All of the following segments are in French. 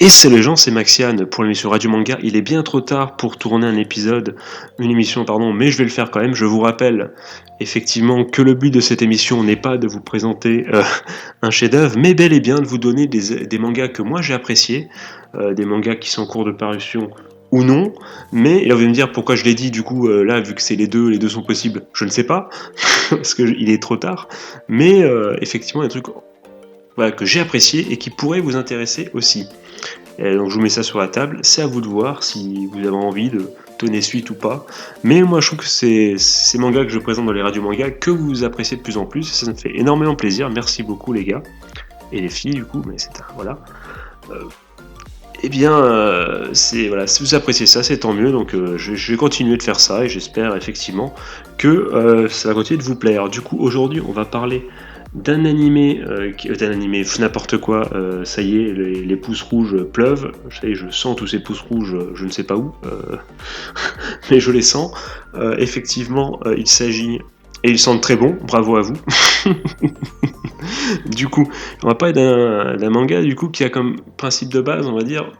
Et c'est les gens, c'est Maxiane pour l'émission Radio Manga. Il est bien trop tard pour tourner une émission, pardon, mais je vais le faire quand même. Je vous rappelle effectivement que le but de cette émission n'est pas de vous présenter un chef-d'œuvre, mais bel et bien de vous donner des mangas que moi j'ai appréciés, des mangas qui sont en cours de parution ou non. Mais là, vous allez me dire pourquoi je l'ai dit. Du coup, là, vu que c'est les deux sont possibles, je ne sais pas parce que il est trop tard. Mais effectivement, il y a des trucs voilà, que j'ai appréciés et qui pourraient vous intéresser aussi. Et donc je vous mets ça sur la table, c'est à vous de voir si vous avez envie de donner suite ou pas. Mais moi je trouve que c'est ces mangas que je présente dans les radios mangas que vous appréciez de plus en plus, ça me fait énormément plaisir, merci beaucoup les gars. Et les filles du coup, mais c'est un voilà. C'est voilà, si vous appréciez ça, c'est tant mieux. Donc je vais continuer de faire ça et j'espère effectivement que ça va continuer de vous plaire. Du coup aujourd'hui on va parler d'un animé, n'importe quoi, ça y est, les pouces rouges pleuvent, ça y est, je sens tous ces pouces rouges, je ne sais pas où, mais je les sens. Effectivement, il s'agit, et ils sentent très bon, bravo à vous. Du coup, on va parler d'un manga du coup qui a comme principe de base, on va dire,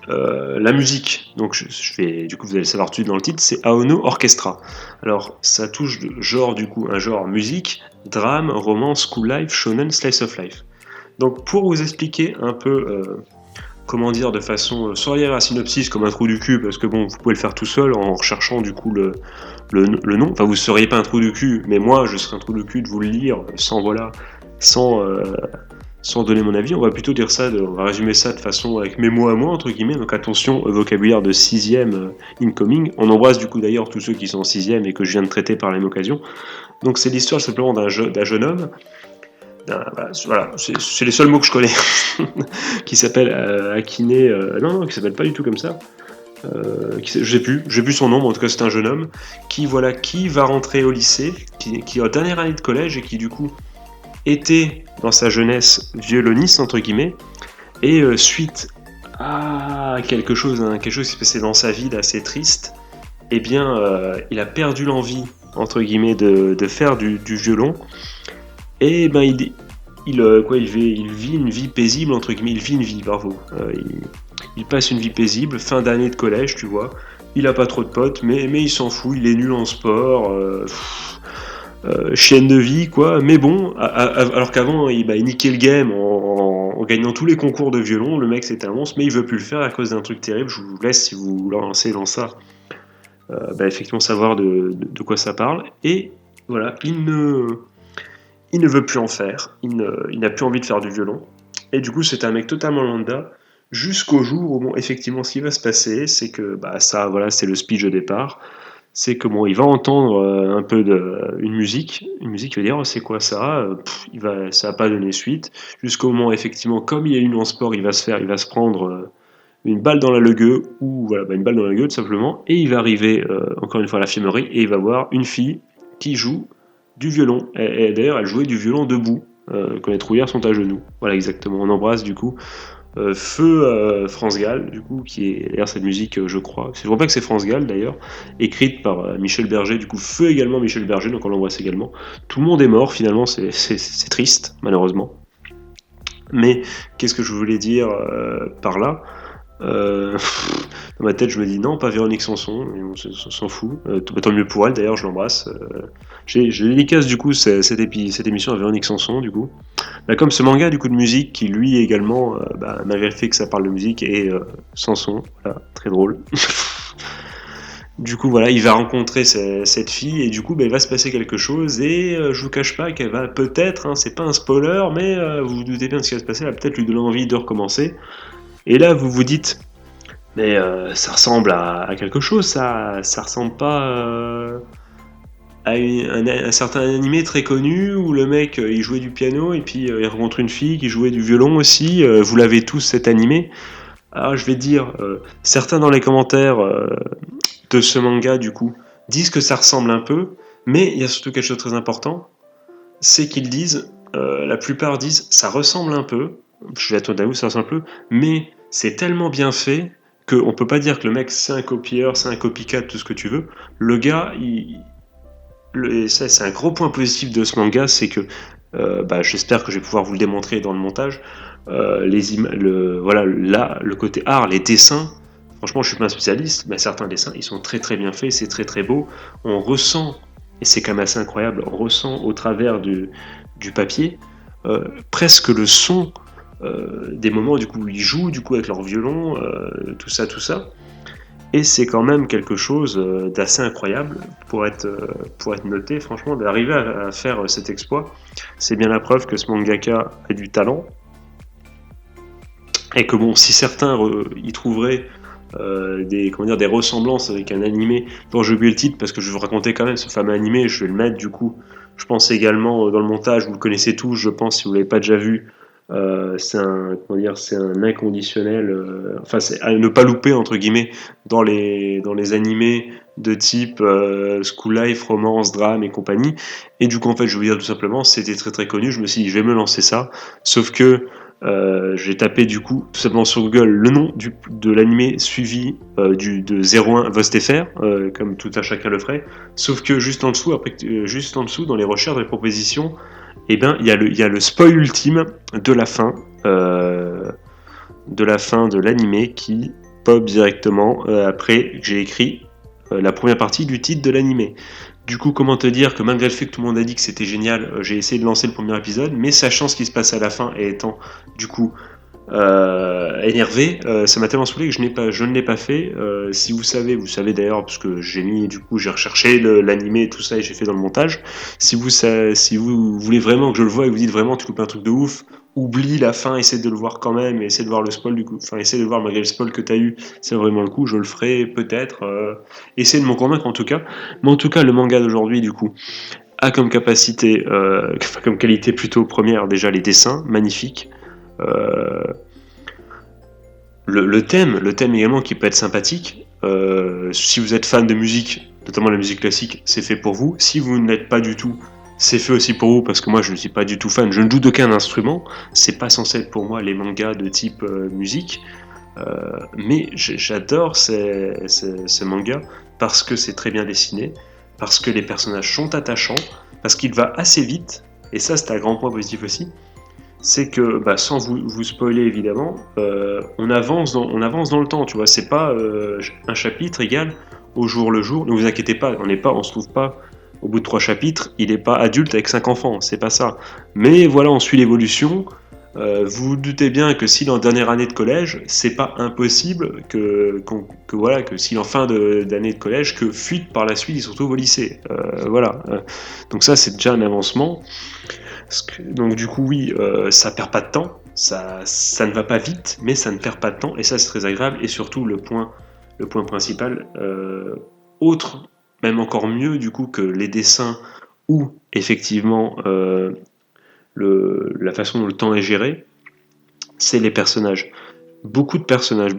la musique. Donc du coup vous allez savoir tout de suite dans le titre, c'est Aono Orchestra. Alors ça touche de genre du coup un genre musique, drame, romance, school life, shonen, slice of life. Donc pour vous expliquer un peu comment dire de façon sans lire la synopsis comme un trou du cul, parce que bon vous pouvez le faire tout seul en recherchant du coup le nom. Enfin vous seriez pas un trou du cul, mais moi je serais un trou du cul de vous le lire sans sans donner mon avis, on va plutôt dire ça, on va résumer ça de façon avec mes mots à moi, entre guillemets, donc attention, vocabulaire de 6ème incoming. On embrasse du coup d'ailleurs tous ceux qui sont en 6ème et que je viens de traiter par la même occasion. Donc c'est l'histoire simplement d'un jeune homme, voilà, c'est les seuls mots que je connais, qui s'appelle Akine, non, qui s'appelle pas du tout comme ça, je sais plus son nom, mais en tout cas c'est un jeune homme, qui va rentrer au lycée, qui est en dernière année de collège et qui du coup était dans sa jeunesse violoniste entre guillemets et suite à quelque chose qui s'est passé dans sa vie d'assez triste, eh bien il a perdu l'envie entre guillemets de faire du violon et ben il vit une vie paisible entre guillemets, il passe une vie paisible, fin d'année de collège tu vois, il a pas trop de potes mais il s'en fout, il est nul en sport, chienne de vie quoi, mais bon, alors qu'avant il niquait le game en gagnant tous les concours de violon, le mec c'était un monstre, mais il veut plus le faire à cause d'un truc terrible. Je vous laisse si vous lancez dans ça, effectivement savoir de quoi ça parle, et voilà, il ne veut plus en faire, il n'a plus envie de faire du violon, et du coup c'est un mec totalement lambda, jusqu'au jour où bon, effectivement ce qui va se passer, c'est que ça voilà, c'est le speech de départ. C'est que bon, il va entendre un peu une musique, il va dire oh, c'est quoi ça, ça va pas donner suite, jusqu'au moment effectivement, comme il est nul en sport, il va se prendre une balle dans la gueule, ou voilà, une balle dans la gueule tout simplement, et il va arriver encore une fois à l'infirmerie et il va voir une fille qui joue du violon, et d'ailleurs elle jouait du violon debout, quand les trouillards sont à genoux, voilà exactement, on embrasse du coup Feu France Gall, du coup, qui est d'ailleurs cette musique, je crois. Je crois pas que c'est France Gall d'ailleurs, écrite par Michel Berger, du coup, Feu également Michel Berger, donc on l'embrasse également. Tout le monde est mort finalement, c'est triste, malheureusement. Mais qu'est-ce que je voulais dire par là dans ma tête, je me dis non, pas Véronique Sanson, mais on s'en fout. Tant mieux pour elle, d'ailleurs, je l'embrasse. Je dédicace du coup cette émission à Véronique Sanson, du coup. Comme ce manga du coup de musique qui lui également malgré le fait que ça parle de musique et Sanson, voilà, très drôle. Du coup voilà, il va rencontrer cette fille et du coup il va se passer quelque chose et je vous cache pas qu'elle va peut-être, hein, c'est pas un spoiler, mais vous vous doutez bien de ce qui va se passer, elle va peut-être lui donner envie de recommencer. Et là vous vous dites mais ça ressemble à quelque chose, ça ressemble pas à un certain animé très connu où le mec il jouait du piano et puis il rencontre une fille qui jouait du violon aussi, vous l'avez tous cet animé. Alors je vais dire, certains dans les commentaires de ce manga du coup disent que ça ressemble un peu, mais il y a surtout quelque chose de très important, c'est qu'ils disent, la plupart disent ça ressemble un peu, je vais être honnête à vous, ça ressemble un peu, mais c'est tellement bien fait qu'on peut pas dire que le mec c'est un copieur, c'est un copycat, tout ce que tu veux. Le gars, ça c'est un gros point positif de ce manga, c'est que J'espère que je vais pouvoir vous le démontrer dans le montage. Le côté art, les dessins, franchement je suis pas un spécialiste, mais certains dessins ils sont très très bien faits, c'est très très beau, on ressent, et c'est quand même assez incroyable, on ressent au travers du papier presque le son des moments du coup où ils jouent du coup avec leur violon, tout ça, et c'est quand même quelque chose d'assez incroyable pour être noté. Franchement, d'arriver à faire cet exploit, c'est bien la preuve que ce mangaka a du talent. Et que bon, si certains y trouveraient des ressemblances avec un animé dont j'ai oublié le titre, parce que je vais vous raconter quand même ce fameux animé, je vais le mettre du coup. Je pense également dans le montage, vous le connaissez tous, je pense, si vous ne l'avez pas déjà vu. C'est un inconditionnel, c'est à ne pas louper entre guillemets dans les animés de type school life, romance, drame et compagnie. Et du coup en fait je vais vous dire tout simplement, c'était très très connu, je me suis dit je vais me lancer ça, sauf que j'ai tapé du coup tout simplement sur Google le nom de l'animé suivi de 01 Vostfr, comme tout un chacun le ferait, sauf que juste en dessous dans les recherches, dans les propositions, et ben il y a le spoil ultime de la fin de l'animé qui pop directement après que j'ai écrit la première partie du titre de l'animé. Du coup, comment te dire que malgré le fait que tout le monde a dit que c'était génial, j'ai essayé de lancer le premier épisode, mais sachant ce qui se passe à la fin et étant du coup énervé, ça m'a tellement saoulé que je ne l'ai pas fait. Si vous savez d'ailleurs, parce que j'ai recherché l'animé et tout ça et j'ai fait dans le montage. Si vous voulez vraiment que je le voie et que vous dites vraiment tu loupes un truc de ouf, oublie la fin, essaie de le voir quand même, et essaie de voir le spoil du coup. Enfin, essaie de le voir malgré le spoil que t'as eu, c'est vraiment le coup, je le ferai peut-être. Essaie de m'en convaincre en tout cas. Mais en tout cas, le manga d'aujourd'hui du coup a comme capacité, comme qualité plutôt première déjà les dessins, magnifiques. Euh, le thème également qui peut être sympathique. Si vous êtes fan de musique, notamment la musique classique, c'est fait pour vous. Si vous ne l'êtes pas du tout, c'est fait aussi pour vous parce que moi je ne suis pas du tout fan. Je ne joue d'aucun instrument. C'est pas censé être pour moi les mangas de type musique. Mais j'adore ces mangas parce que c'est très bien dessiné, parce que les personnages sont attachants, parce qu'il va assez vite. Et ça, c'est un grand point positif aussi, c'est que, sans vous spoiler évidemment, on avance dans le temps, tu vois. C'est pas un chapitre égal au jour le jour. Ne vous inquiétez pas, on se trouve pas au bout de 3 chapitres, il n'est pas adulte avec 5 enfants, c'est pas ça. Mais voilà, on suit l'évolution. Vous vous doutez bien que s'il est en dernière année de collège, c'est pas impossible que s'il est en fin d'année de collège, que fuite par la suite, il se retrouve au lycée. Voilà. Donc ça, c'est déjà un avancement. Donc du coup oui, ça perd pas de temps, ça ne va pas vite, mais ça ne perd pas de temps, et ça c'est très agréable, et surtout le point principal, autre, même encore mieux du coup que les dessins, ou effectivement la façon dont le temps est géré, c'est les personnages. Beaucoup de personnages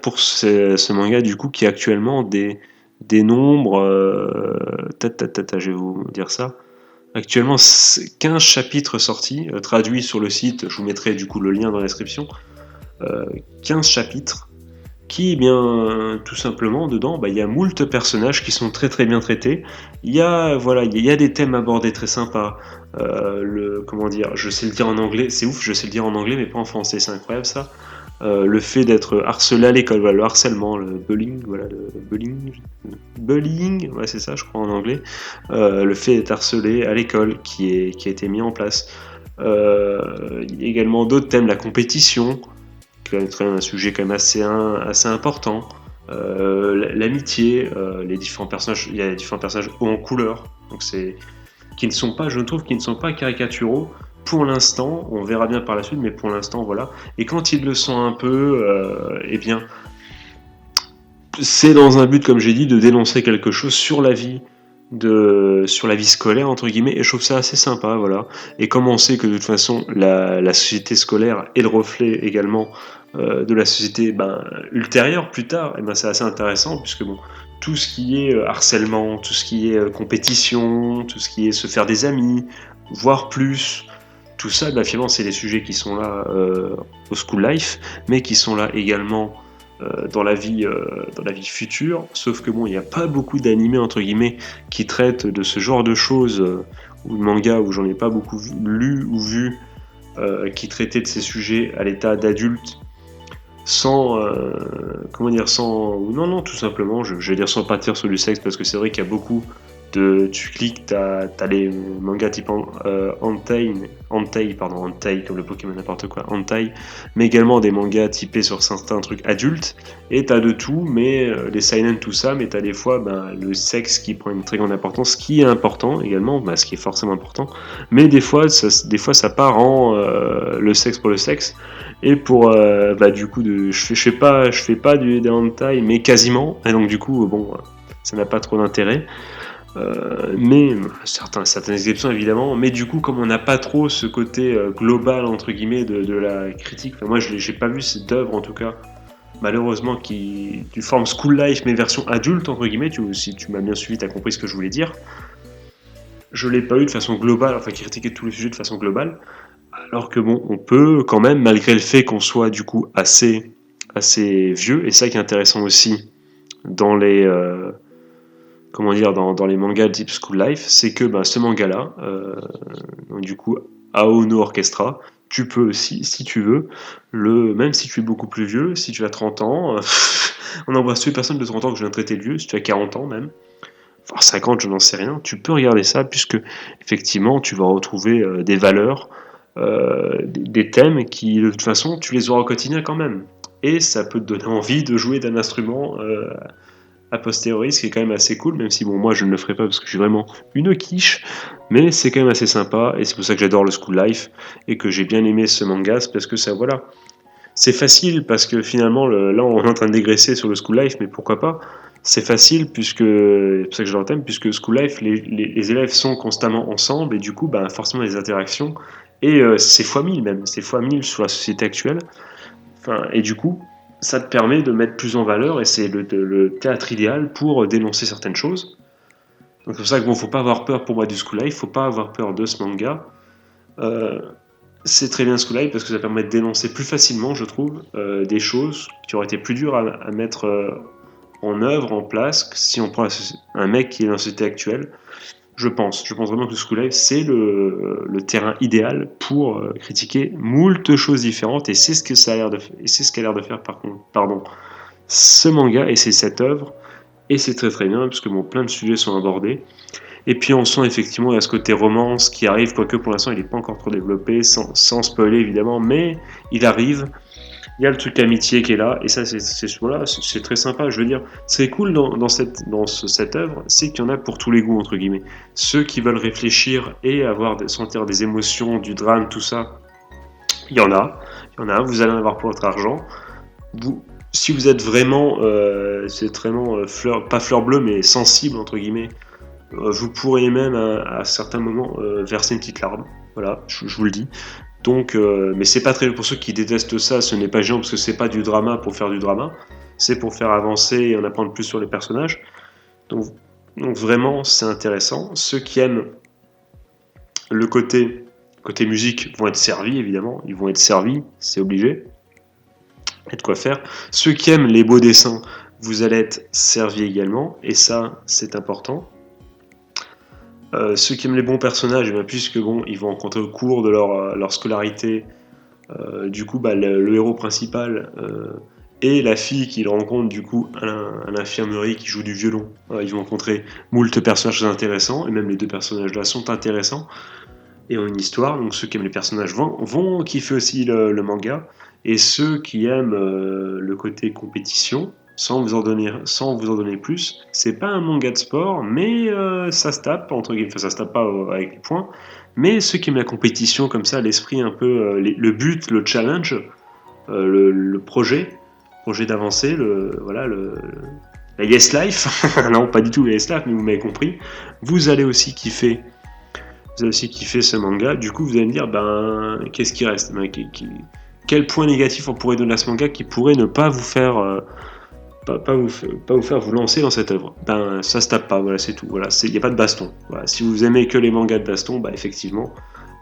pour ce manga du coup qui a actuellement des nombres, je vais vous dire ça. Actuellement, 15 chapitres sortis, traduits sur le site, je vous mettrai du coup le lien dans la description. 15 chapitres, qui, tout simplement, dedans, il y a moult personnages qui sont très très bien traités. Il y a des thèmes abordés très sympas. Je sais le dire en anglais, c'est ouf, je sais le dire en anglais, mais pas en français, c'est incroyable ça. Le fait d'être harcelé à l'école, le harcèlement, le bullying, ouais c'est ça je crois en anglais, le fait d'être harcelé à l'école qui a été mis en place. Il y a également d'autres thèmes, la compétition, qui est un sujet quand même assez important, l'amitié, les différents personnages, il y a différents personnages hauts en couleur, donc je trouve qu'ils ne sont pas caricaturaux, pour l'instant, on verra bien par la suite, mais pour l'instant, voilà. Et quand ils le sont un peu, c'est dans un but, comme j'ai dit, de dénoncer quelque chose sur la vie scolaire entre guillemets, et je trouve ça assez sympa, voilà. Et comme on sait que de toute façon la société scolaire est le reflet également de la société ultérieure plus tard, et c'est assez intéressant puisque tout ce qui est harcèlement, tout ce qui est compétition, tout ce qui est se faire des amis, voire plus, tout ça, finalement, c'est des sujets qui sont là au school life, mais qui sont là également dans la vie future. Sauf que il n'y a pas beaucoup d'animés entre guillemets qui traitent de ce genre de choses ou de mangas où j'en ai pas beaucoup lu ou vu, qui traitaient de ces sujets à l'état d'adulte, sans, comment dire, sans, non, tout simplement, je vais dire sans partir sur du sexe, parce que c'est vrai qu'il y a beaucoup tu cliques, t'as les mangas type Hentai, comme le Pokémon n'importe quoi, Hentai, mais également des mangas typés sur certains trucs adultes, et t'as de tout, mais les seinen, tout ça, mais t'as des fois le sexe qui prend une très grande importance, ce qui est important également, ce qui est forcément important, mais des fois ça part en le sexe pour le sexe, et pour du coup je fais pas des hentai, mais quasiment, et donc du coup bon, ça n'a pas trop d'intérêt. Mais certaines exceptions évidemment, mais du coup comme on n'a pas trop ce côté global entre guillemets de la critique, enfin, moi j'ai pas vu cette œuvre en tout cas, malheureusement, qui du forme School Life mais version adulte entre guillemets, si tu m'as bien suivi, t'as compris ce que je voulais dire. Je l'ai pas eu de façon globale, enfin qui critiquait tous les sujets de façon globale, alors que bon, on peut quand même, malgré le fait qu'on soit du coup assez vieux, et ça qui est intéressant aussi dans les comment dire, dans les mangas type School Life, c'est que ce manga-là, donc du coup, Ao no Orchestra, tu peux aussi, si tu veux, même si tu es beaucoup plus vieux, si tu as 30 ans, on n'embrasse plus personne de 30 ans que je viens de traiter de vieux, si tu as 40 ans même, enfin 50, je n'en sais rien, tu peux regarder ça, puisque effectivement, tu vas retrouver des valeurs, des thèmes qui, de toute façon, tu les auras au quotidien quand même. Et ça peut te donner envie de jouer d'un instrument a posteriori, ce qui est quand même assez cool, même si bon, moi je ne le ferai pas parce que je suis vraiment une quiche, mais c'est quand même assez sympa, et c'est pour ça que j'adore le School Life, et que j'ai bien aimé ce manga, c'est parce que ça, voilà, c'est facile, parce que finalement, là on est en train de dégraisser sur le School Life, mais pourquoi pas, c'est facile, puisque, c'est pour ça que je l'entends, puisque School Life, les élèves sont constamment ensemble, et du coup, forcément des interactions, et c'est fois 1000 même, c'est fois 1000 sur la société actuelle, enfin, et du coup, ça te permet de mettre plus en valeur, et c'est le théâtre idéal pour dénoncer certaines choses. Donc c'est pour ça que bon, faut pas avoir peur pour moi du School Life, faut pas avoir peur de ce manga. Euh, c'est très bien School Life parce que ça permet de dénoncer plus facilement, je trouve, des choses qui auraient été plus dures à mettre en œuvre, en place, si on prend un mec qui est dans la société actuelle. Je pense vraiment que School Life, c'est le terrain idéal pour critiquer moult choses différentes, et c'est ce que ça a l'air de, et c'est ce qu'a l'air de faire ce manga, et c'est cette œuvre, et c'est très très bien parce que bon, plein de sujets sont abordés. Et puis on sent effectivement il y a ce côté romance qui arrive, quoique pour l'instant il n'est pas encore trop développé, sans spoiler évidemment, mais il arrive. Il y a le truc amitié qui est là, et ça c'est très sympa. Je veux dire, c'est cool dans cette œuvre, c'est qu'il y en a pour tous les goûts entre guillemets. Ceux qui veulent réfléchir et sentir des émotions, du drame, tout ça, il y en a. Vous allez en avoir pour votre argent. Si vous êtes vraiment, pas fleur bleue, mais sensible entre guillemets, vous pourrez même à certains moments verser une petite larme. Voilà, je vous le dis. Donc, mais c'est pas très, pour ceux qui détestent ça, ce n'est pas gênant parce que c'est pas du drama pour faire du drama, c'est pour faire avancer et en apprendre plus sur les personnages. Donc, donc vraiment, c'est intéressant. Ceux qui aiment le côté musique vont être servis évidemment, ils vont être servis, c'est obligé. Et de quoi faire. Ceux qui aiment les beaux dessins, vous allez être servis également, et ça, c'est important. Ceux qui aiment les bons personnages, puisque bon, ils vont rencontrer au cours de leur scolarité, du coup, le héros principal et la fille qu'il rencontre du coup à l'infirmerie qui joue du violon. Ils vont rencontrer moult personnages intéressants, et même les deux personnages là sont intéressants et ont une histoire. Donc ceux qui aiment les personnages vont kiffer aussi le manga, et ceux qui aiment le côté compétition, sans vous en donner plus, c'est pas un manga de sport, mais ça se tape, entre guillemets, enfin ça se tape pas avec les points, mais ceux qui aiment la compétition comme ça, l'esprit un peu, le but, le challenge, le projet d'avancer, la Yes Life, non pas du tout la Yes Life, mais vous m'avez compris, vous allez aussi kiffer ce manga. Du coup, vous allez me dire, qu'est-ce qui reste, quel point négatif on pourrait donner à ce manga qui pourrait ne pas vous faire pas vous faire vous lancer dans cette œuvre. Ça se tape pas, voilà, c'est tout. Voilà, il n'y a pas de baston. Voilà, si vous aimez que les mangas de baston, effectivement,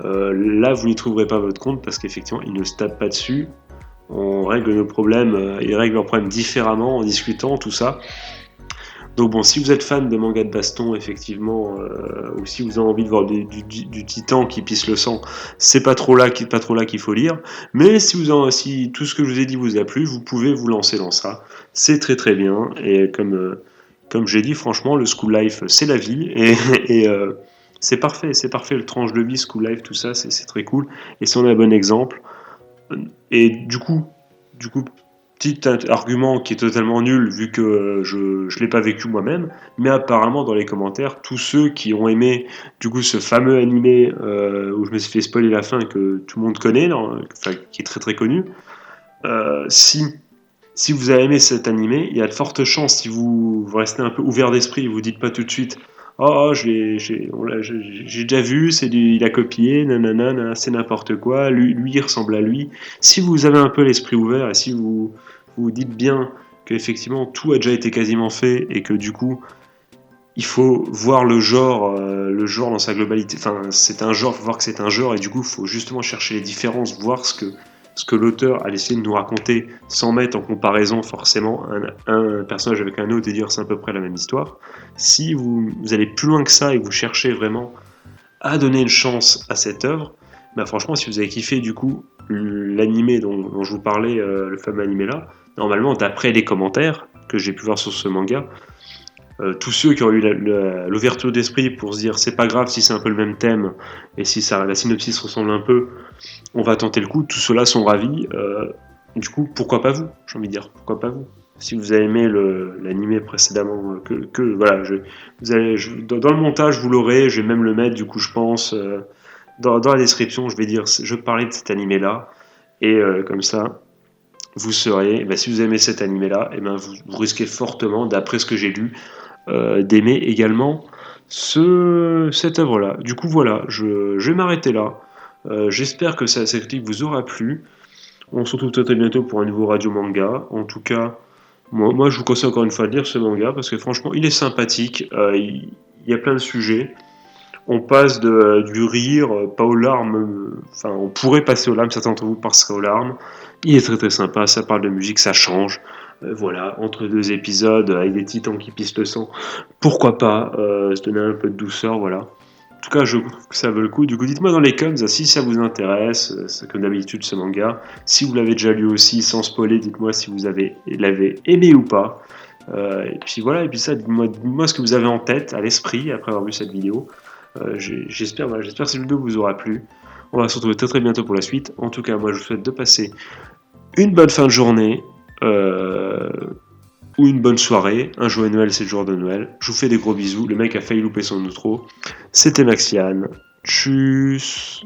là vous n'y trouverez pas votre compte, parce qu'effectivement, ils ne se tapent pas dessus. On règle nos problèmes, ils règlent leurs problèmes différemment en discutant, tout ça. Donc bon, si vous êtes fan de manga de baston, effectivement, ou si vous avez envie de voir du titan qui pisse le sang, c'est pas trop là qu'il faut lire. Mais si tout ce que je vous ai dit vous a plu, vous pouvez vous lancer dans ça. C'est très très bien. Et comme j'ai dit, franchement, le school life, c'est la vie. Et c'est parfait, le tranche de vie, school life, tout ça, c'est très cool. Et c'est un bon exemple. Et du coup, petit argument qui est totalement nul vu que je ne l'ai pas vécu moi-même, mais apparemment dans les commentaires, tous ceux qui ont aimé du coup ce fameux animé où je me suis fait spoiler la fin que tout le monde connaît, enfin, qui est très très connu, si vous avez aimé cet animé, il y a de fortes chances, si vous restez un peu ouvert d'esprit, vous dites pas tout de suite oh, j'ai déjà vu, il a copié, nanana, c'est n'importe quoi, lui il ressemble à lui. Si vous avez un peu l'esprit ouvert et si vous dites bien qu'effectivement tout a déjà été quasiment fait et que du coup il faut voir le genre dans sa globalité. Enfin, c'est un genre, faut voir que c'est un genre et du coup il faut justement chercher les différences, voir ce que l'auteur a essayé de nous raconter sans mettre en comparaison forcément un personnage avec un autre et dire c'est à peu près la même histoire. Si vous allez plus loin que ça et que vous cherchez vraiment à donner une chance à cette œuvre, bah franchement, si vous avez kiffé du coup l'animé dont je vous parlais, le fameux animé là, normalement, d'après les commentaires que j'ai pu voir sur ce manga, tous ceux qui ont eu l'ouverture d'esprit pour se dire c'est pas grave si c'est un peu le même thème et si la synopsis ressemble un peu, on va tenter le coup, tous ceux-là sont ravis. Du coup, pourquoi pas vous? J'ai envie de dire, pourquoi pas vous? Si vous avez aimé l'animé précédemment, voilà, dans le montage vous l'aurez, je vais même le mettre, du coup, je pense, dans la description, je vais dire, je parlais de cet animé-là, et comme ça, vous saurez, si vous aimez cet animé-là, vous risquez fortement, d'après ce que j'ai lu, d'aimer également cette œuvre-là. Du coup, voilà, je vais m'arrêter là. J'espère que cette critique vous aura plu. On se retrouve très bientôt pour un nouveau Radio Manga. En tout cas, moi je vous conseille encore une fois de lire ce manga parce que franchement, il est sympathique. Il y a plein de sujets. On passe du rire, pas aux larmes. Enfin, on pourrait passer aux larmes, certains d'entre vous passeraient aux larmes. Il est très très sympa, ça parle de musique, ça change. Voilà, entre deux épisodes, avec des titans qui pissent le sang, pourquoi pas se donner un peu de douceur, voilà. En tout cas, je trouve que ça vaut le coup. Du coup, dites-moi dans les comments si ça vous intéresse, c'est comme d'habitude ce manga. Si vous l'avez déjà lu aussi, sans spoiler, dites-moi si vous l'avez aimé ou pas. Et puis voilà, et puis ça, dites-moi ce que vous avez en tête, à l'esprit, après avoir vu cette vidéo. J'espère que cette vidéo vous aura plu. On va se retrouver très très bientôt pour la suite. En tout cas, moi je vous souhaite de passer une bonne fin de journée ou une bonne soirée. Un joyeux Noël, c'est le jour de Noël. Je vous fais des gros bisous. Le mec a failli louper son outro. C'était Maxiane. Tchuss.